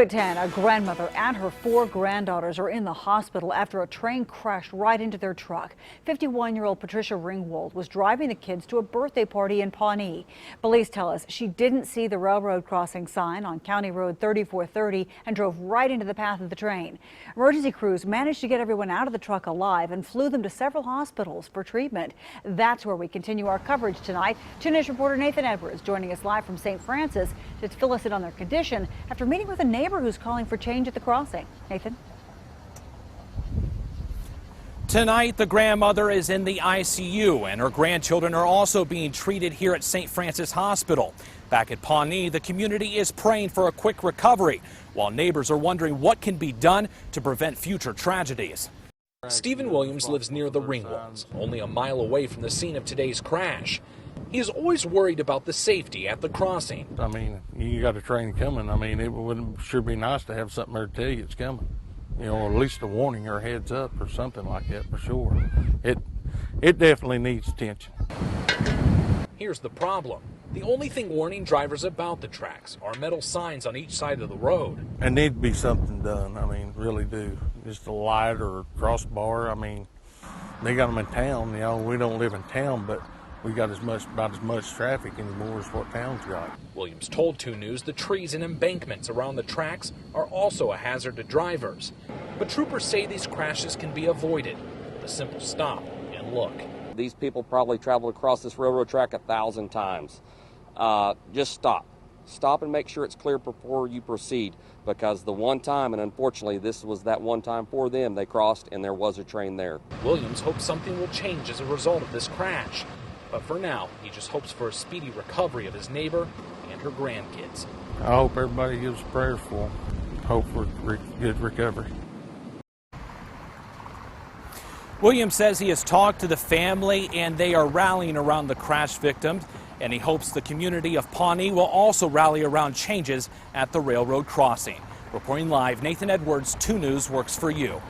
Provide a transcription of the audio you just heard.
At 10, a grandmother and her 4 granddaughters are in the hospital after a train crashed right into their truck. 51-year-old Patricia Ringwald was driving the kids to a birthday party in Pawnee. Police tell us she didn't see the railroad crossing sign on County Road 3430 and drove right into the path of the train. Emergency crews managed to get everyone out of the truck alive and flew them to several hospitals for treatment. That's where we continue our coverage tonight. 2 News reporter Nathan Edwards joining us live from St. Francis to fill us in on their condition after meeting with a neighbor who's calling for change at the crossing. Nathan? Tonight, the grandmother is in the ICU, and her grandchildren are also being treated here at St. Francis Hospital. Back at Pawnee, the community is praying for a quick recovery, while neighbors are wondering what can be done to prevent future tragedies. Stephen Williams lives near the Ringwalds, only a mile away from the scene of today's crash. He is always worried about the safety at the crossing. I mean, you got a train coming. I mean, it would sure be nice to have something there to tell you it's coming. You know, or at least a warning or a heads up or something like that for sure. It definitely needs attention. Here's the problem. The only thing warning drivers about the tracks are metal signs on each side of the road. There need to be something done. I mean, really do. Just a light or a crossbar. I mean, they got them in town. You know, we don't live in town, but we got about as much traffic anymore as what town's got. Williams told 2 News the trees and embankments around the tracks are also a hazard to drivers. But troopers say these crashes can be avoided with a simple stop and look. These people probably traveled across this railroad track 1,000 times. Just stop. Stop and make sure it's clear before you proceed, because the one time, and unfortunately this was that one time for them, they crossed and there was a train there. Williams hopes something will change as a result of this crash. But for now, he just hopes for a speedy recovery of his neighbor and her grandkids. I hope everybody gives prayers for them. Hope for good recovery. Williams says he has talked to the family and they are rallying around the crash victims, and he hopes the community of Pawnee will also rally around changes at the railroad crossing. Reporting live, Nathan Edwards, 2 News works for you.